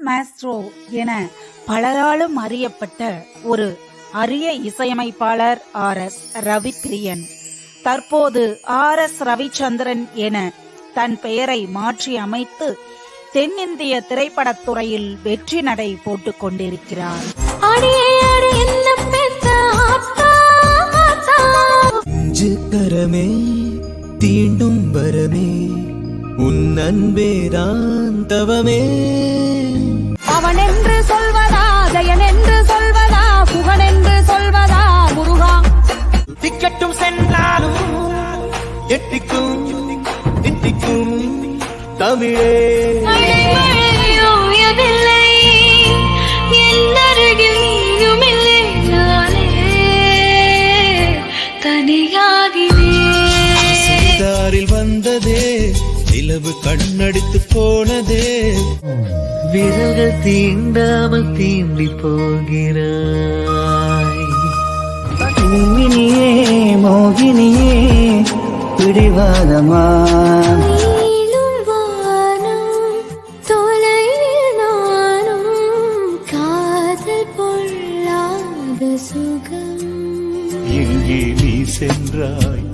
Maestro என பலராலும் அறியப்பட்ட ஒரு அரிய இசையமைப்பாளர் RS ரவிப்பிரியன் தற்போது RS ரவிச்சந்திரன் என தன் பெயரை மாற்றி அமைத்து தென்னிந்திய திரைப்படத்துறையில் வெற்றி நடை போட்டுக் கொண்டிருக்கிறார். தீண்டும் வரமே உன் அன்பேதான் தவமே. அவன் என்று சொல்வதா, ஜெயன் என்று சொல்வதா, புகன் என்று சொல்வதா, முருகா. திக்கட்டும் சென்றாலும் எட்டிக்கும் திட்டிக்கும் தமிழே. வந்ததே நிலவு கண்ணடித்து போனதே, விரல்கள் தீண்டாமல் தீண்டி போகிறாய். மோகினியே பிடிவாதமா எங்கே நீ சென்றாய்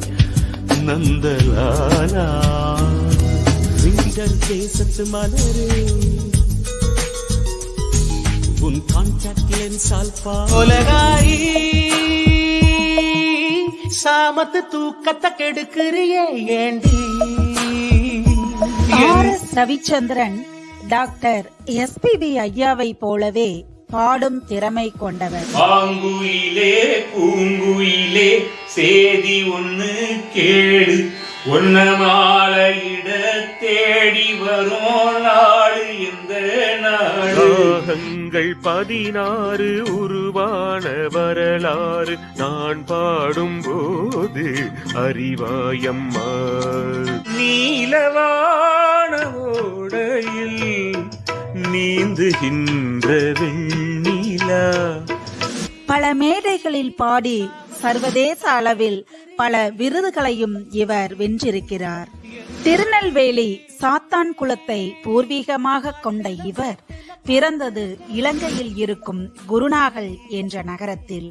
நந்தலாலா, வீடல் தேசத்து மலரே, உன் கான்டாக்ட் லென்ஸால் பாலகாயி சாமத்து தூக்கத்தை கெடுக்கிறியே ஏண்டி. RS ரவிச்சந்திரன் டாக்டர் SPB ஐயாவை போலவே பாடும் திறமை கொண்டவர். ஆங்குயிலே பூங்குயிலே சேதி ஒன்னு கேளு, ஒன்ன மாலையிட தேடி வரும் நாடு இந்த நாடுகள் 16 உருவான வரலாறு நான் பாடும் போது அறிவாயம்மா. நீலவான ஓடையில் நீந்துகின்ற வெண்ணிலா. பல மேடைகளில் பாடி சர்வதேச அளவில் பல விருதுகளையும் இவர் வென்றிருக்கிறார். திருநெல்வேலி சாத்தான் குளத்தை பூர்வீகமாக கொண்ட இவர் பிறந்தது இலங்கையில் இருக்கும் குருநாகல் என்ற நகரத்தில்.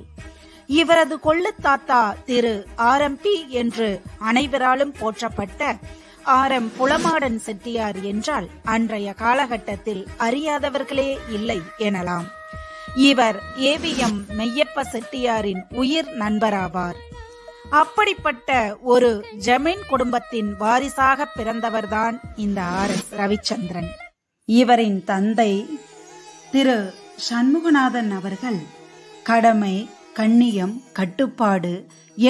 இவரது கொள்ளு தாத்தா திரு RM என்று அனைவராலும் போற்றப்பட்ட RM புலமாடன் செட்டியார் என்றால் அன்றைய காலகட்டத்தில் அறியாதவர்களே இல்லை எனலாம். இவர் AVM மெய்யப்ப செட்டியாரின் உயிர் நண்பராவார். அப்படிப்பட்ட ஒரு ஜமீன் குடும்பத்தின் வாரிசாக பிறந்தவர்தான் இந்த RS ரவிச்சந்திரன். இவரின் தந்தை திரு சண்முகநாதன் அவர்கள் கடமை, கண்ணியம், கட்டுப்பாடு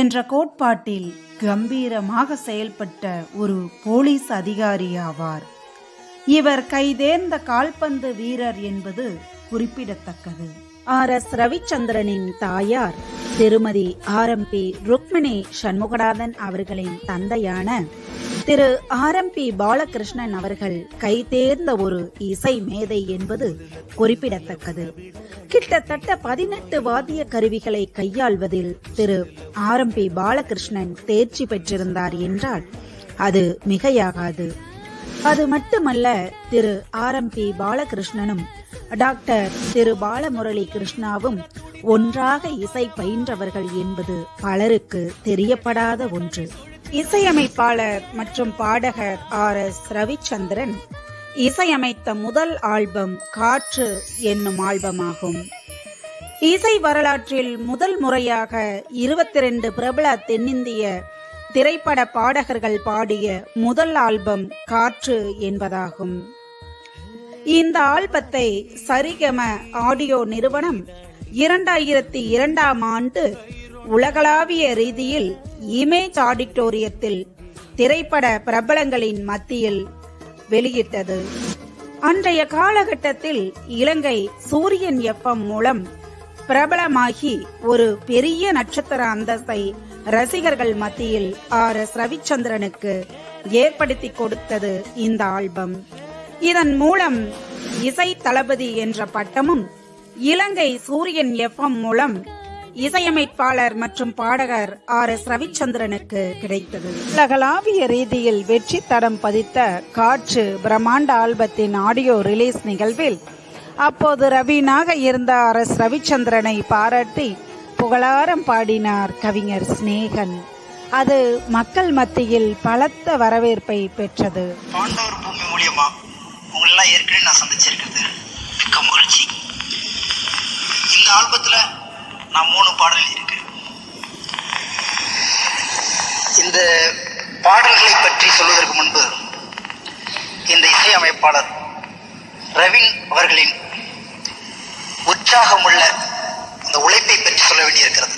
என்ற கோட்பாட்டில் கம்பீரமாக செயல்பட்ட ஒரு போலீஸ் அதிகாரி ஆவார். இவர் கைதேர்ந்த கால்பந்து வீரர் என்பது குறிப்பிடத்தக்கது. RS ரவிச்சந்திரனின் தாயார் திருமதி RMP ருக்மிணி சண்முகநாதன் அவர்களின் தந்தையான திரு RMP பாலகிருஷ்ணன் அவர்கள் கைதேர்ந்த ஒரு இசை மேதை என்பது குறிப்பிடத்தக்கது. கிட்டத்தட்ட 18 வாத்திய கருவிகளை கையாள்வதில் திரு RMP பாலகிருஷ்ணன் தேர்ச்சி பெற்றிருந்தார் என்றால் அது மிகையாகாது. அது மட்டுமல்ல, திரு RMP பாலகிருஷ்ணனும் டாக்டர் திரு பாலமுரளி கிருஷ்ணாவும் ஒன்றாக இசை பயின்றவர்கள் என்பது பலருக்கு தெரியப்படாத ஒன்று. இசையமைப்பாளர் மற்றும் பாடகர் RS ரவிச்சந்திரன் இசையமைத்த முதல் ஆல்பம் காற்று என்னும் ஆல்பமாகும். இசை வரலாற்றில் முதல் முறையாக 22 பிரபல தென்னிந்திய திரைப்பட பாடகர்கள் பாடிய முதல் ஆல்பம் காற்று என்பதாகும். இந்த ஆல்பத்தை சரிகம ஆடியோ நிறுவனம் 2002ஆம் ஆண்டு உலகளாவிய ரீதியில் இமேஜ் ஆடிட்டோரியத்தில் திரைப்பட பிரபலங்களின் மத்தியில் வெளியிட்டது. அன்றைய காலகட்டத்தில் இலங்கை சூரியன் FM மூலம் பிரபலமாகி ஒரு பெரிய நட்சத்திர அந்தஸ்தை ரசிகர்கள் மத்தியில் RS ரவிச்சந்திரனுக்கு ஏற்படுத்தி கொடுத்தது இந்த ஆல்பம். இதன் மூலம் இசை தளபதி என்ற பட்டமும் இலங்கை சூரியன் FM மூலம் இசையமைப்பாளர் மற்றும் பாடகர் RS ரவிச்சந்திரனுக்கு கிடைத்தது. உலகளாவிய ரீதியில் வெற்றி தடம் பதித்த காற்று பிரம்மாண்ட ஆல்பத்தின் ஆடியோ ரிலீஸ் நிகழ்வில் அப்போது ரவீனாக இருந்த RS ரவிச்சந்திரனை பாராட்டி புகழாரம் பாடினார் கவிஞர் சிநேகன். அது மக்கள் மத்தியில் பலத்த வரவேற்பை பெற்றது. பாண்டவர் பூமி மூலியமா உங்களெல்லாம் ஏற்கனவே நான் சந்திச்சிருக்கிறது மிக்க மகிழ்ச்சி. இந்த ஆல்பத்துல நான் 3 பாடல் இருக்கு. இந்த பாடல்களை பற்றி சொல்வதற்கு முன்பு இந்த இசையமைப்பாளர் ரவீன் அவர்களின் உற்சாகமுள்ள அந்த உழைப்பை பற்றி சொல்ல வேண்டியிருக்கிறது.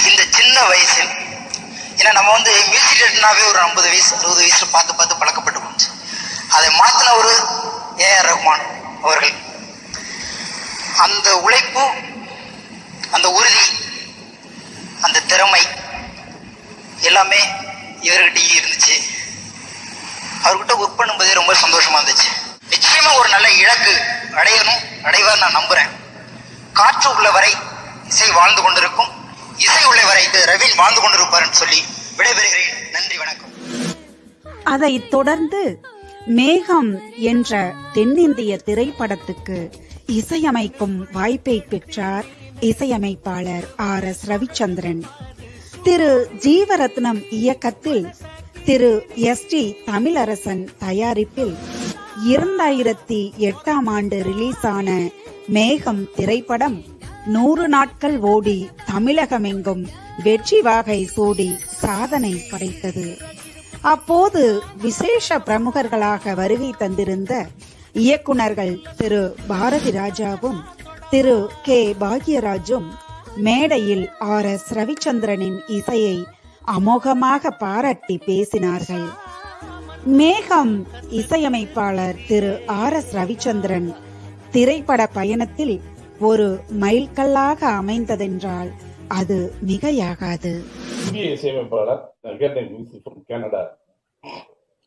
இந்த சின்ன வயசில், ஏன்னா நம்ம மியூசிக் டேரக்டர்னாவே ஒரு 50 வயசு 60 வயசுல பார்த்து பார்த்து பழக்கப்பட்டு போச்சு. அதை மாத்தின ஒரு AR ரஹ்மான் அவர்கள். அந்த உழைப்பு, அந்த உறுதி, அந்த திறமை எல்லாமே இவர்கிட்ட இருந்துச்சு. அவர்கிட்ட ஒர்க் பண்ணும்போதே ரொம்ப சந்தோஷமா இருந்துச்சு. நிச்சயமா ஒரு நல்ல இலக்கு அடைவார் நான் நம்புறேன். காற்று உள்ள வரை இசை வாழ்ந்து கொண்டிருக்கும், இசை உள்ள வரை ரவீன் வாழ்ந்து கொண்டிருப்பார் சொல்லி விடைபெறுகிறேன். நன்றி, வணக்கம். அதைத் தொடர்ந்து மேகம் என்ற தென்னிந்திய திரைப்படத்துக்கு இசையமைக்கும் வாய்ப்பை பெற்றார் இசையமைப்பாளர் RS ரவிச்சந்திரன். திரு ஜீவரத்னம் இயக்கத்தில், திரு ST தமிழரசன் தயாரிப்பில் 2008ஆம் ஆண்டு ரிலீஸ் ஆன மேகம் திரைப்படம் 100 நாட்கள் ஓடி தமிழகமெங்கும் வெற்றி வாகை சூடி சாதனை படைத்தது. அப்போது விசேஷ பிரமுகர்களாக வருகை தந்திருந்த இயக்குனர்கள் திரு பாரதி ராஜாவும் திரு K பாக்யராஜும் மேடையில் RS ரவிச்சந்திரனின் இசையை அமோகமாக பாராட்டி பேசினார்கள். மேகம் இசையமைப்பாளர் திரு RS ரவிச்சந்திரன் திரைப்பட பயணத்தில் ஒரு மைல்கல்லாக அமைந்ததென்றால் அது மிகையாகாது. இந்திய இசையமைப்பாளர் கனடா,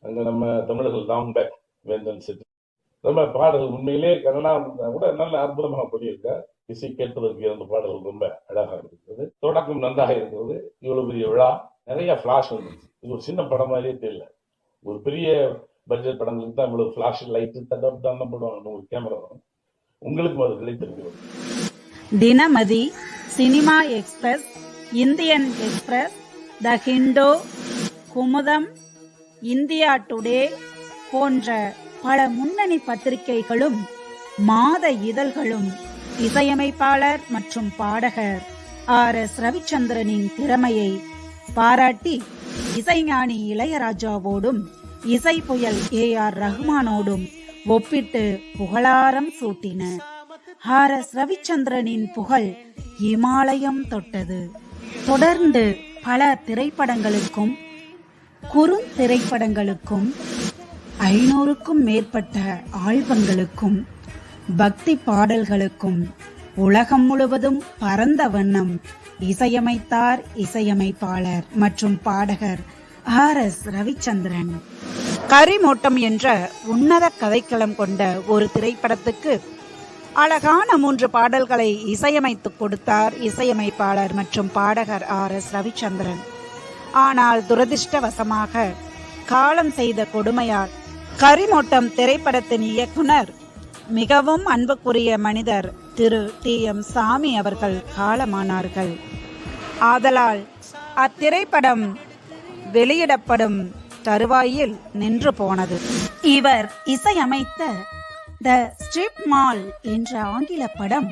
அங்க நம்ம தமிழர்கள் லாங் பேக் வேந்தன் செட்டு ரொம்ப பாடல் உண்மையிலே கனடா கூட நல்ல அற்புதமாக பண்ணியிருக்கார். இசை கேட்பதற்கு அந்த பாடல்கள் ரொம்ப அழகாக இருக்கிறது. தொடக்கம் நன்றாக இருக்கிறது. இவ்வளவு பெரிய விழா, நிறைய பிளாஷ் வந்துச்சு. இது ஒரு சின்ன படம் மாதிரியே தெரியல. ஒரு பெரிய பட்ஜெட் படங்களுக்கு தான் இவ்வளவு பிளாஷ், லைட்டு, தடம் தான் போடுவாங்க. ஒரு கேமரா உங்களுக்கு அது கிடைத்திருக்கிறது. தினமதி, சினிமா எக்ஸ்பிரஸ், இந்தியன் எக்ஸ்பிரஸ், த ஹிண்டோ, குமுதம், இந்தியா டுடே போன்ற பல முன்னணி பத்திரிகைகளும் மாத இதழ்களும் இசையமைப்பாளர் மற்றும் பாடகர் RS ரவிச்சந்திரனின் திறமையை பாராட்டி இசைஞானி இளையராஜாவோடும் இசை புயல் AR ரஹ்மானோடும் ஒப்பிட்டு புகழாரம் சூட்டின. RS ரவிச்சந்திரனின் புகழ் இமாலயம் தொட்டது. தொடர்ந்து பல திரைப்படங்களுக்கும் குறுந்திரைப்படங்களுக்கும் 500க்கும் மேற்பட்ட ஆல்பங்களுக்கும் பக்தி பாடல்களுக்கும் உலகம் முழுவதும் பரந்த வண்ணம் இசையமைத்தார் இசையமைப்பாளர் மற்றும் பாடகர் RS ரவிச்சந்திரன். கரிமோட்டம் என்ற உன்னத கதைக்களம் கொண்ட ஒரு திரைப்படத்துக்கு அழகான 3 பாடல்களை இசையமைத்துக் கொடுத்தார் இசையமைப்பாளர் மற்றும் பாடகர் RS ரவிச்சந்திரன். ஆனால் துரதிர்ஷ்டவசமாக காலம் செய்த கொடுமையால் கரிமோட்டம் திரைப்படத்தின் இயக்குனர், மிகவும் அன்புக்குரிய மனிதர் திரு TM சாமி அவர்கள் காலமானார்கள். ஆதலால் அத்திரைப்படம் வெளியிடப்படும் தருவாயில் நின்று போனது. இவர் இசையமைத்த த ஸ்ட்ரிப் மால் என்ற ஆங்கில படம்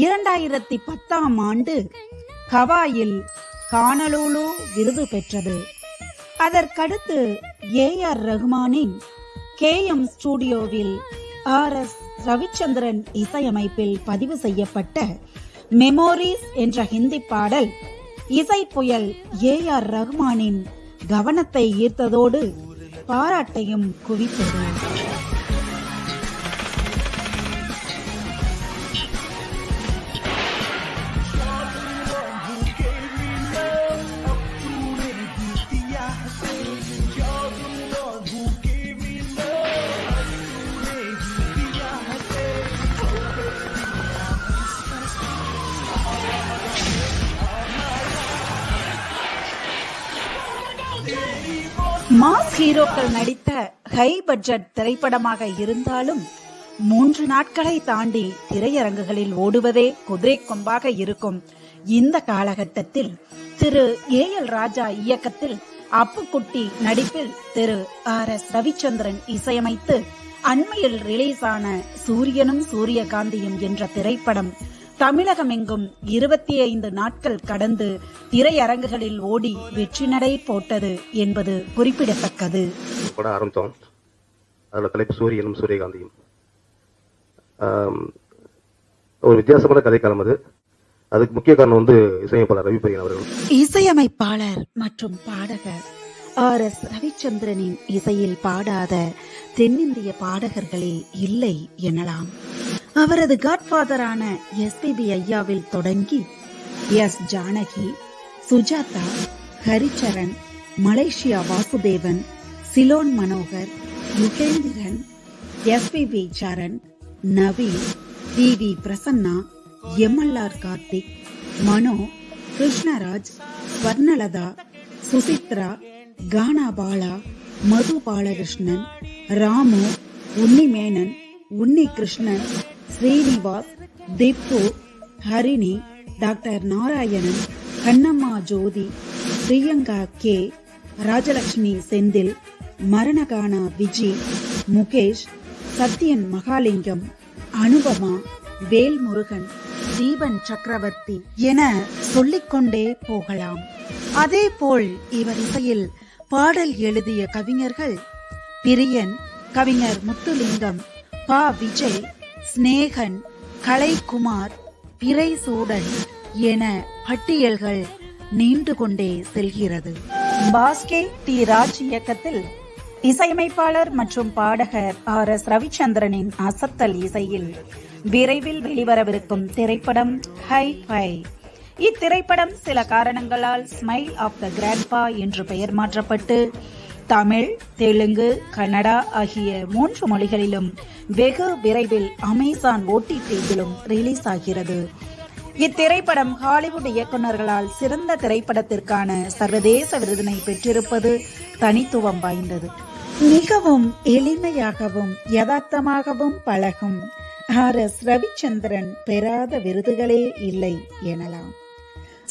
2010ஆம் ஆண்டு ஹவாயில் கானலூலு விருது பெற்றது. அதற்கடுத்து AR ரஹ்மானின் KM ஸ்டுடியோவில் RS ரவிச்சந்திரன் இசையமைப்பில் பதிவு செய்யப்பட்ட மெமோரிஸ் என்ற ஹிந்தி பாடல் இசை புயல் AR ரஹ்மானின் கவனத்தை ஈர்த்ததோடு பாராட்டையும் குவித்தது. மாஸ் ஹீரோக்கள் நடித்த ஹை பட்ஜெட் திரைப்படமாக இருந்தாலும் 3 நாட்களை தாண்டி திரையரங்குகளில் ஓடுவதே குதிரை கொம்பாக இருக்கும் இந்த காலகட்டத்தில் திரு ஏ.எல். ராஜா இயக்கத்தில் அப்புக்குட்டி நடிப்பில் திரு ஆர்.எஸ். ரவிச்சந்திரன் இசையமைத்து அண்மையில் ரிலீஸ் ஆன சூரியனும் சூரியகாந்தியும் என்ற திரைப்படம் தமிழகமெங்கும் 25 நாட்கள் கடந்து திரையரங்குகளில் ஓடி வெற்றி நடை போட்டது என்பது குறிப்பிடத்தக்கது. படம் ஆரம்பித்தோம். அதில் தலைப்பு சூரியனும் சூரியகாந்தியும். ஒரு வித்தியாசமான கதைக்காலம் அது. அதுக்கு முக்கிய காரணம் இசையமைப்பாளர் ரவிபிரியன் அவர்கள். இசையமைப்பாளர் மற்றும் பாடகர் ஆர்.எஸ். ரவிச்சந்திரனின் இசையில் பாடாத தென்னிந்திய பாடகர்களே இல்லை எனலாம். அவரது காட்ஃபாதரான எஸ்.பி.பி. ஐயாவில் தொடங்கி எஸ். ஜானகி, சுஜாதா, ஹரிச்சரன், மலேசியா வாசுதேவன், சிலோன் மனோகர், யுகேந்திரன், எஸ்.பி.பி. சரண், நவீன், வி.வி. பிரசன்னா, எம்.எல்.ஆர். கார்த்திக், மனோ, கிருஷ்ணராஜ், ஸ்வர்ணலதா, சுசித்ரா, கானா பாலா, மது பாலகிருஷ்ணன், ராமு, உன்னிமேனன், உன்னி கிருஷ்ணன், ஸ்ரீனிவாஸ், திப்பு, ஹரிணி, டாக்டர் நாராயணன், கண்ணம்மா ஜோதி, பிரியங்கா கே, ராஜலட்சுமி செந்தில், மரணகானா விஜி, முகேஷ், சத்யன் மகாலிங்கம், அனுபமா, வேல்முருகன், தீபன் சக்கரவர்த்தி என சொல்லிக்கொண்டே போகலாம். அதே போல் இவர் இசையில் பாடல் எழுதிய கவிஞர்கள் பிரியன், கவிஞர் முத்துலிங்கம், பா. விஜய், ஸ்நேகன், கலைக்குமார், பிறைசூடன் என பட்டியல்கள் நீண்டு கொண்டே செல்கிறது. பாஸ்கே டி. ராஜ் இயக்கத்தில் இசையமைப்பாளர் மற்றும் பாடகர் ஆர்.எஸ். ரவிச்சந்திரனின் அசத்தல் இசையில் விரைவில் வெளிவரவிருக்கும் திரைப்படம் ஹை-ஃபை. இத்திரைப்படம் சில காரணங்களால் ஸ்மைல் ஆஃப் த கிராண்ட்பா என்று பெயர் மாற்றப்பட்டு தமிழ், தெலுங்கு, கன்னடா ஆகிய 3 மொழிகளிலும் வெகு விரைவில் அமேசான் OTT-யிலும் ரிலீஸ் ஆகிறது. இத்திரைப்படம் ஹாலிவுட் இயக்குநர்களால் சிறந்த திரைப்படத்திற்கான சர்வதேச விருதினை பெற்றிருப்பது தனித்துவம் வாய்ந்தது. மிகவும் எளிமையாகவும் யதார்த்தமாகவும் பழகும் ஆர்.எஸ். ரவிச்சந்திரன் பெறாத விருதுகளே இல்லை எனலாம்.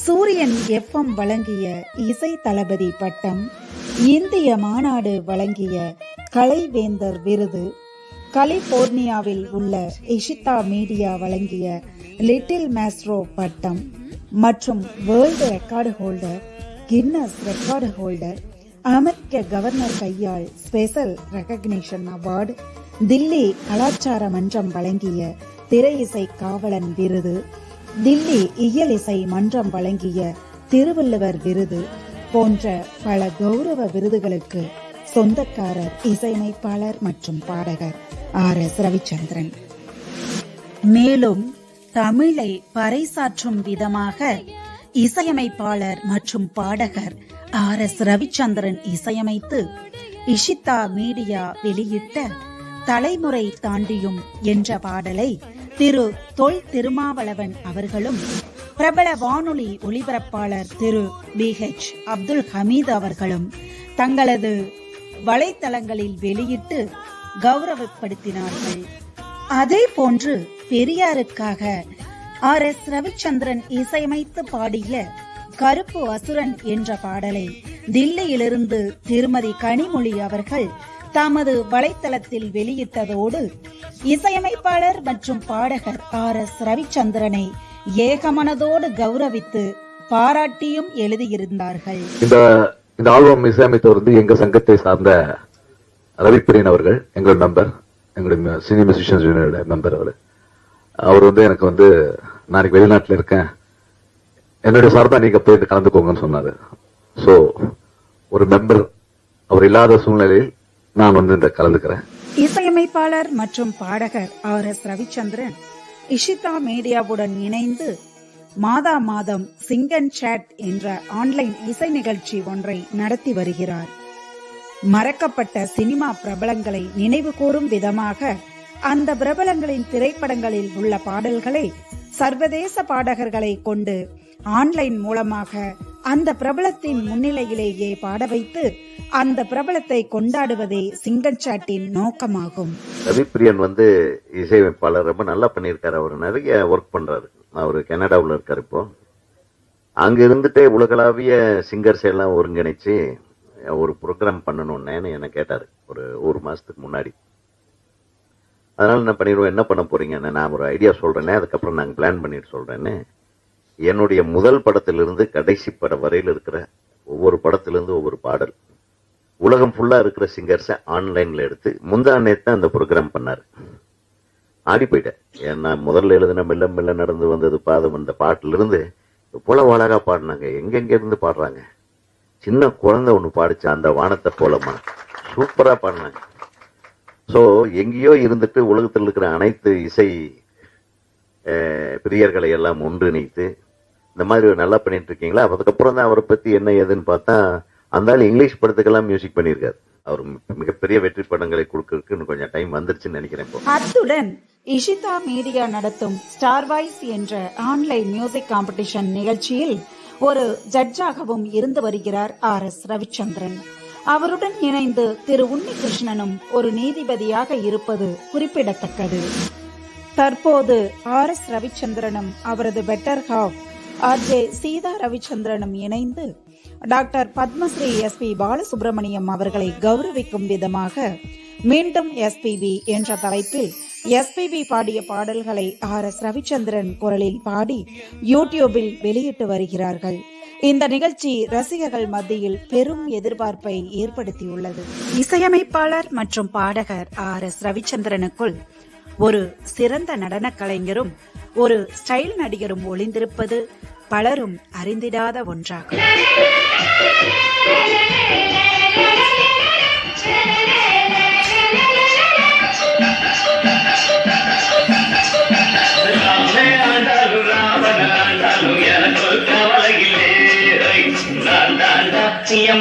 சூரியன் FM வழங்கிய இசை தளபதி பட்டம், இந்திய மாநாடு வழங்கிய கலைவேந்தர் விருது, கலிபோர்னியாவில் உள்ள இஷிதா மீடியா வழங்கிய லிட்டில் மேஸ்ட்ரோ பட்டம் மற்றும் world record holder, Guinness record holder, அமெரிக்க கவர்னர் கையால் ஸ்பெஷல் ரெகக்னிஷன் அவார்டு, தில்லி கலாச்சார மன்றம் வழங்கிய திரை இசை காவலன் விருது, தில்லி இயல் இசை மன்றம் வழங்கிய திருவள்ளுவர் விருது போன்ற பல கௌரவ விருதுகளுக்கு சொந்தக்காரர் இசையமைப்பாளர் மற்றும் பாடகர் ஆர்.எஸ். ரவிச்சந்திரன். மேலும் தமிழை பறைசாற்றும் விதமாக இசையமைப்பாளர் மற்றும் பாடகர் ஆர்.எஸ். ரவிச்சந்திரன் இசையமைத்து இஷிதா மீடியா வெளியிட்ட தலைமுறை தாண்டியும் என்ற பாடலை திரு தொல் திருமாவளவன் அவர்களும் பிரபல வானொலி ஒளிபரப்பாளர் திரு B.H. அப்துல் ஹமீது அவர்களும் தங்களது வலைத்தளங்களில் வெளியிட்டு கௌரவப்படுத்தினார்கள். அதே போன்று பெரியாருக்காக ஆர்.எஸ். ரவிச்சந்திரன் இசையமைத்து பாடிய கருப்பு அசுரன் என்ற பாடலை தில்லியிலிருந்து திருமதி கனிமொழி அவர்கள் தமது வலைத்தளத்தில் வெளியிட்டதோடு இசையமைப்பாளர் மற்றும் பாடகர் ஆர்.எஸ். ரவிச்சந்திரனை ஏகமனதோடு கௌரவித்து பாராட்டியும் எழுதியிருந்தார்கள். இந்த ஆல்பம் இசையமைத்தவர் எங்க சங்கத்தை சார்ந்த ரவிபிரியன் அவர்கள், எங்களோட மெம்பர், எங்களுடைய சீனியர் மியூசிஷியன்ஸ் யூனியனோட மெம்பர். அவர் எனக்கு நான் வெளிநாட்டில் இருக்கேன், என்னுடைய சார்பா நீங்க போய் கலந்துக்கோங்கன்னு சொன்னாரு. சோ ஒரு மெம்பர் அவர் இல்லாத சூழ்நிலையில் நான் இந்த கலந்துக்கிறேன். இசையமைப்பாளர் மற்றும் பாடகர் ஆர்.எஸ். ரவிச்சந்திரன் இஷிதா மீடியாவுடன் இணைந்து மாதம் சிங் அண்ட் சாட் என்ற ஆன்லைன் இசை நிகழ்ச்சி ஒன்றை நடத்தி வருகிறார். மறக்கப்பட்ட சினிமா பிரபலங்களை நினைவு கூறும் விதமாக அந்த பிரபலங்களின் திரைப்படங்களில் உள்ள பாடல்களை சர்வதேச பாடகர்களை கொண்டு ஆன்லைன் மூலமாக அந்த பிரபலத்தின் முன்னிலையிலேயே பாட வைத்து அந்த பிரபலத்தை கொண்டாடுவதே சிங்கன் சாட்டின் நோக்கமாகும். ரவிப்பிரியன் இசையமைப்பாளர் ரொம்ப நல்லா பண்ணியிருக்காரு. அவர் நிறைய ஒர்க் பண்றாரு. அவர் கனடாவில் இருக்காரு. இப்போ அங்க இருந்துட்டே உலகளாவிய சிங்கர்ஸ் எல்லாம் ஒருங்கிணைச்சு ஒரு ப்ரோக்ராம் பண்ணணும்னு என்ன கேட்டாரு ஒரு மாசத்துக்கு முன்னாடி. அதனால என்ன பண்ணிடுவோம், என்ன பண்ண போறீங்க, நான் ஒரு ஐடியா சொல்றேனே, அதுக்கப்புறம் நாங்கள் பிளான் பண்ணிட்டு சொல்றேன்னு என்னுடைய முதல் படத்திலிருந்து கடைசி படம் வரையில் இருக்கிற ஒவ்வொரு படத்திலிருந்து ஒவ்வொரு பாடல் உலகம் ஃபுல்லா இருக்கிற சிங்கர்ஸை ஆன்லைன்ல எடுத்து முந்தா நேத்து அந்த ப்ரோக்ராம் பண்ணாரு. ஆடி போயிட்டேன். ஏன்னா முதல்ல எழுதின மெல்ல மெல்ல நடந்து வந்தது பாதம் அந்த பாட்டுல இருந்து எவ்வளவு அழகா பாடினாங்க. எங்கெங்க இருந்து பாடுறாங்க. சின்ன குழந்தை ஒண்ணு பாடிச்சு, அந்த வானத்தை போலமா சூப்பரா பாடினாங்க. சோ எங்கேயோ இருந்துட்டு உலகத்தில் இருக்கிற அனைத்து இசை பிரியர்களை எல்லாம் ஒன்றிணைத்து இந்த மாதிரி நல்லா பண்ணிட்டு இருக்கீங்களா. அதுக்கப்புறம் தான் அவரை பத்தி என்ன ஏதுன்னு பார்த்தா அந்த ஆள் இங்கிலீஷ் படத்துக்கெல்லாம் மியூசிக் பண்ணியிருக்காரு. அவர் மிகப்பெரிய வெற்றி படங்களை கொடுக்கறதுக்கு கொஞ்சம் டைம் வந்துருச்சுன்னு நினைக்கிறேன். அத்துடன் இஷிதா மீடியா நடத்தும் ஸ்டார் வாய்ஸ் என்ற ஆன்லைன் மியூசிக் காம்படிஷன் நிகழ்ச்சியில் ஒரு ஜட்ஜாகவும் இருந்து வருகிறார் RS ரவிச்சந்திரன். அவருடன் இணைந்து திரு உன்னிகிருஷ்ணனும் ஒரு நீதிபதியாக இருப்பது குறிப்பிடத்தக்கது. தற்போது RS ரவிச்சந்திரனும் அவரது பெட்டர் ஹாஃப் RJ சீதா ரவிச்சந்திரனும் இணைந்து டாக்டர் பத்மஸ்ரீ SP பாலசுப்ரமணியம் அவர்களை கௌரவிக்கும் விதமாக மீண்டும் SPB என்ற தலைப்பில் SPB பாடிய பாடல்களை RS ரவிச்சந்திரன் குரலில் பாடி யூடியூபில் வெளியிட்டு வருகிறார்கள். இந்த நிகழ்ச்சி ரசிகர்கள் மத்தியில் பெரும் எதிர்பார்ப்பை ஏற்படுத்தியுள்ளது. இசையமைப்பாளர் மற்றும் பாடகர் RS ரவிச்சந்திரனுக்குள் ஒரு சிறந்த நடன கலைஞரும் ஒரு ஸ்டைல் நடிகரும் ஒளிந்திருப்பது பலரும் அறிந்திடாத ஒன்றாகும்.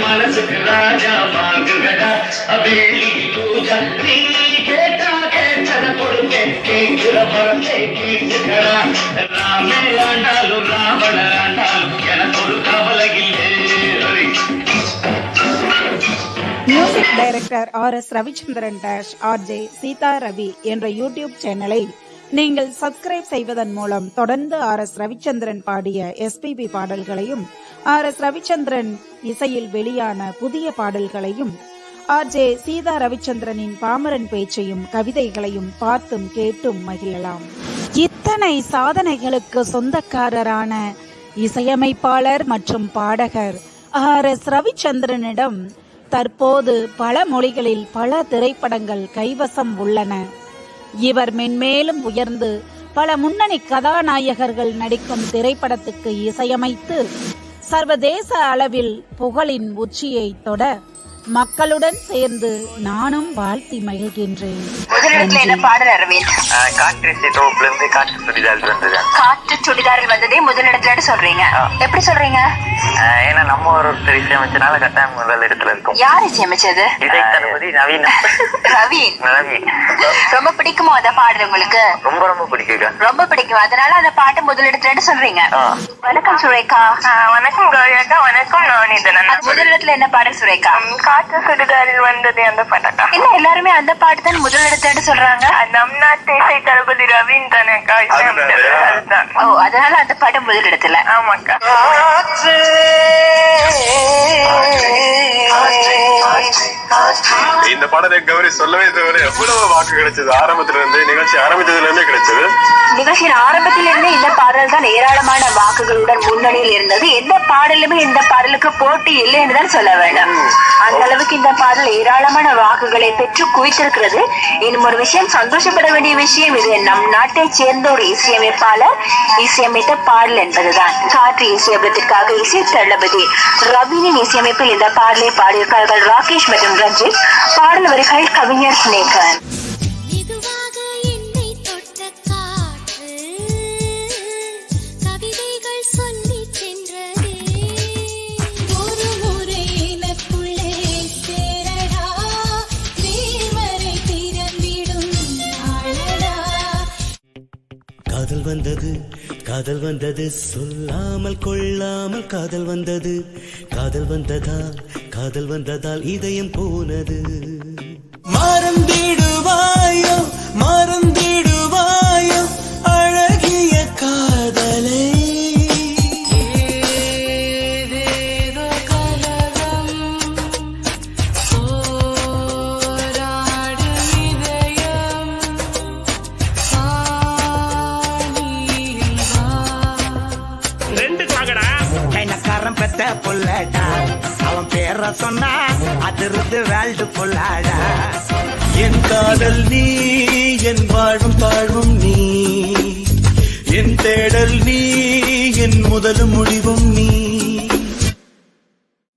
மனசுக்கு ராஜா வாங்குகடா அவேலி பூஜா நீ கேட்டா கேட்டத கொடுக்க கேட்கிற பரத்தை கேட்டுக்கடா ராமே ஆண்டாலும் ராவண ஆண்டாலும் எனக்கு ஒரு கவலை இல்லை. Music director RS Ravichandran RJ Sita Ravi என்ற யூடியூப் சேனலை நீங்கள் சப்ஸ்கிரைப் செய்வதன் மூலம் தொடர்ந்து RS ரவிச்சந்திரன் பாடிய SPB பாடல்களையும் RS ரவிச்சந்திரன் இசையில் வெளியான புதிய பாடல்களையும் RJ சீதா ரவிச்சந்திரனின் பாமரன் பேச்சையும் கவிதைகளையும் பார்த்தும் கேட்டும் மகிழலாம். இத்தனை சாதனைகளுக்கு சொந்தக்காரரான இசையமைப்பாளர் மற்றும் பாடகர் RS ரவிச்சந்திரனிடம் தற்போது பல மொழிகளில் பல திரைப்படங்கள் கைவசம் உள்ளன. இவர் மென்மேலும் உயர்ந்து பல முன்னணி கதாநாயகர்கள் நடிக்கும் திரைப்படத்துக்கு இசையமைத்து சர்வதேச அளவில் புகழின் உச்சியை தொட மக்களுடன் சேர்ந்து நானும் வாழ்த்தி மகிழ்கின்றேன். முதலிடத்துல என்ன பாடல் அரவிந்த்? காற்று தொகுப்புல இருந்து காற்று சுடிதாரில் வந்தது. காற்று சுடிதாரில் வந்ததே முதலிடத்துல சொல்றீங்க. எப்படி சொல்றீங்க? ஏன்னா நம்ம ஒருத்தர் இசையமைச்சனால கட்டாயம் முதல் இடத்துல இருக்கும். யார் இசையமைச்சது? இசை தளபதி நவீன். நவீன் ரொம்ப பிடிக்குமோ அந்த பாடல் உங்களுக்கு? ரொம்ப ரொம்ப பிடிக்குங்க. ரொம்ப பிடிக்கும். அதனால அந்த பாட்டு முதலிடத்துல சொல்றீங்க. வணக்கம் சுரேகா. வணக்கம் கௌரியா. வணக்கம் நவநீதன். முதலிடத்துல என்ன பாடல் சுரேகா? காற்று சுடிதாரில் வந்தது அந்த பாட்டா? இல்ல எல்லாருமே அந்த பாட்டு தான் முதலிடத்துல சொல்றாங்க. நம் நாட்டு இசை தளபதி ரவீன் தானேக்கா இசையமைச்சது. அதுதான். ஓ, அதனால அந்த பாட்டு முதலிடத்துல. ஆமாக்கா. இந்த பாடலை கௌரி சொல்லவே தவிர எவ்வளவு வாக்கு கிடைச்சது. ஆரம்பத்துல இருந்து நிகழ்ச்சி ஆரம்பித்ததுல இருந்தே கிடைச்சது. நிகழ்ச்சியின் ஆரம்பத்திலிருந்து இந்த பாடல் தான் ஏராளமான வாக்குகளுடன் முன்னணியில் இருந்தது. எந்த பாடலுமே இந்த பாடலுக்கு போட்டி இல்லை என்றுதான் சொல்ல வேண்டும். அந்த அளவுக்கு இந்த பாடல் ஏராளமான வாக்குகளை பெற்று குவித்திருக்கிறது. இன்னும் ஒரு விஷயம், சந்தோஷப்பட வேண்டிய விஷயம், இது நம் நாட்டை சேர்ந்த ஒரு இசையமைப்பாளர் இசையமைத்த பாடல் என்பதுதான். காற்று இசையமைப்பிற்காக இசை தளபதி ரவீனின் இசையமைப்பில் இந்த பாடலை பாடியிருக்கார்கள் ராகேஷ் மற்றும் ரஞ்சித். பாடல் வரிகள் கவிஞர் சினேகன். காதல் வந்தது காதல் வந்தது சொல்லாமல் கொள்ளாமல் காதல் வந்தது காதல் வந்ததால் இதயம் போனது மறந்திடுவாயோ மறந்திடுவாயோ அழகிய காதலை புள்ளடா அவன் பேர சொன்னா அதிர்ந்து வேல்டு புள்ளாடா என் காதல் நீ என் வாழும் வாழ்வும் நீ என் தேடல் நீ என் முதலும் முடிவும்